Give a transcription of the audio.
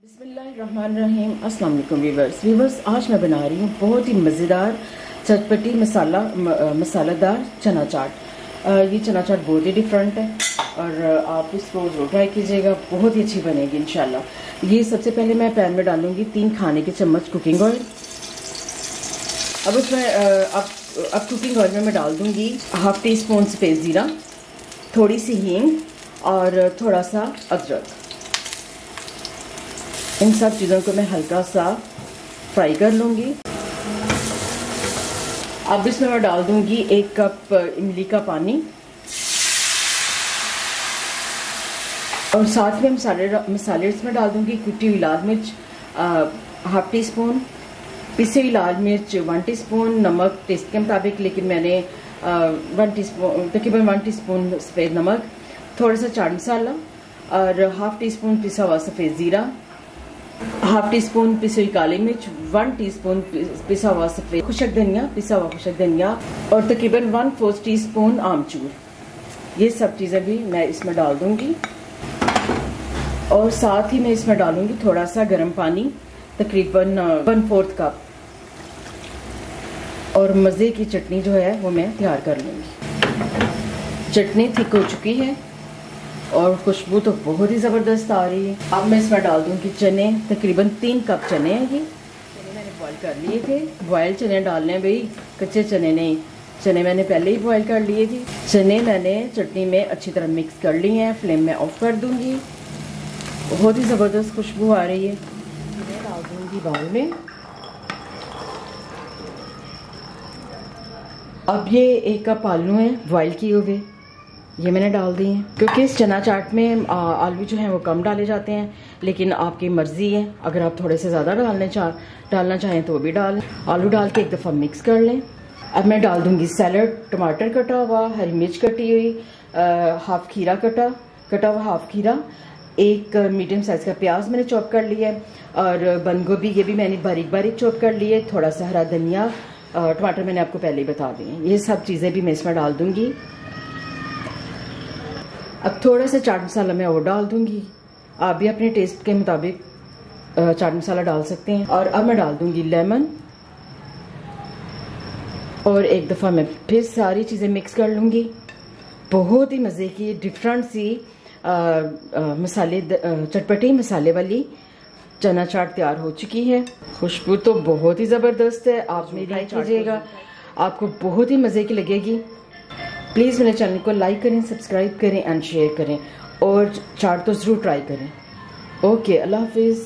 बिस्मिल्लाहिर्रहमानिर्रहीम। अस्सलाम वालेकुम व्यूवर्स। आज मैं बना रही हूँ बहुत ही मज़ेदार चटपटी मसालेदार चना चाट। ये चना चाट बहुत ही डिफरेंट है और आप इसको ज़रूर ट्राई कीजिएगा, बहुत ही अच्छी बनेगी इंशाल्लाह। ये सबसे पहले मैं पैन में डालूंगी 3 खाने के चम्मच कुकिंग ऑयल। अब उसमें अब कुकिंग ऑयल में मैं डाल दूंगी 1/2 टीस्पून सफ़ेद ज़ीरा, थोड़ी सी हींग और थोड़ा सा अदरक। इन सब चीज़ों को मैं हल्का सा फ्राई कर लूँगी। अब इसमें मैं डाल दूँगी 1 कप इमली का पानी और साथ में मसाले इसमें डाल दूँगी कुटी हुई लाल मिर्च 1/2 टीस्पून, पिसी हुई लाल मिर्च 1 टीस्पून, नमक टेस्ट के मुताबिक, लेकिन मैंने 1 टीस्पून तकरीबन 1 टीस्पून सफ़ेद नमक, थोड़ा सा चाट मसाला और 1/2 टीस्पून पिसा हुआ सफ़ेद ज़ीरा, 1/2 टीस्पून पिसी हुई काली मिर्च, 1 टीस्पून पिसा हुआ सफ़ेद खुशक धनिया, पिसा हुआ खुशक धनिया और तकरीबन 1/4 टीस्पून आमचूर। ये सब चीज़ें भी मैं इसमें डाल दूंगी और साथ ही मैं इसमें डालूंगी थोड़ा सा गर्म पानी, तकरीबन 1/4 कप। और मज़े की चटनी जो है वो मैं तैयार कर लूँगी। चटनी थिक हो चुकी है और खुशबू तो बहुत ही ज़बरदस्त आ रही है। अब मैं इसमें डाल दूँगी चने, तकरीबन 3 कप चने हैं। ये चने मैंने बॉईल कर लिए थे। बॉयल चने डालने हैं भाई, कच्चे चने नहीं। चने मैंने पहले ही बॉईल कर लिए थे। चने मैंने चटनी में अच्छी तरह मिक्स कर लिए हैं। फ्लेम में ऑफ कर दूँगी। बहुत ही ज़बरदस्त खुशबू आ रही है। मैं डाल दूँगी बाउल में। अब ये 1 कप आलू हैं बॉयल किए हुए, ये मैंने डाल दिए हैं। क्योंकि इस चना चाट में आलू जो हैं वो कम डाले जाते हैं, लेकिन आपकी मर्ज़ी है, अगर आप थोड़े से ज़्यादा डालना चाहें तो वो भी डालें। आलू डाल के एक दफ़ा मिक्स कर लें। अब मैं डाल दूंगी सैलड, टमाटर कटा हुआ, हरी मिर्च कटी हुई, हाफ खीरा कटा हुआ हाफ खीरा, 1 मीडियम साइज़ का प्याज मैंने चॉप कर लिया है और बंद गोभी ये भी मैंने बारीक बारीक चॉप कर लिए, थोड़ा सा हरा धनिया, टमाटर मैंने आपको पहले ही बता दिए। ये सब चीज़ें भी मैं इसमें डाल दूँगी। अब थोड़ा सा चाट मसाला मैं और डाल दूंगी। आप भी अपने टेस्ट के मुताबिक चाट मसाला डाल सकते हैं। और अब मैं डाल दूंगी लेमन और एक दफ़ा मैं फिर सारी चीज़ें मिक्स कर लूँगी। बहुत ही मज़े की डिफरेंट सी चटपटी मसाले वाली चना चाट तैयार हो चुकी है। खुशबू तो बहुत ही ज़बरदस्त है। आप मेरी ट्राई कीजिएगा, आपको बहुत ही मज़े की लगेगी। प्लीज़ मेरे चैनल को लाइक करें, सब्सक्राइब करें एंड शेयर करें और चाट तो ज़रूर ट्राई करें। ओके, अल्लाह हाफिज़।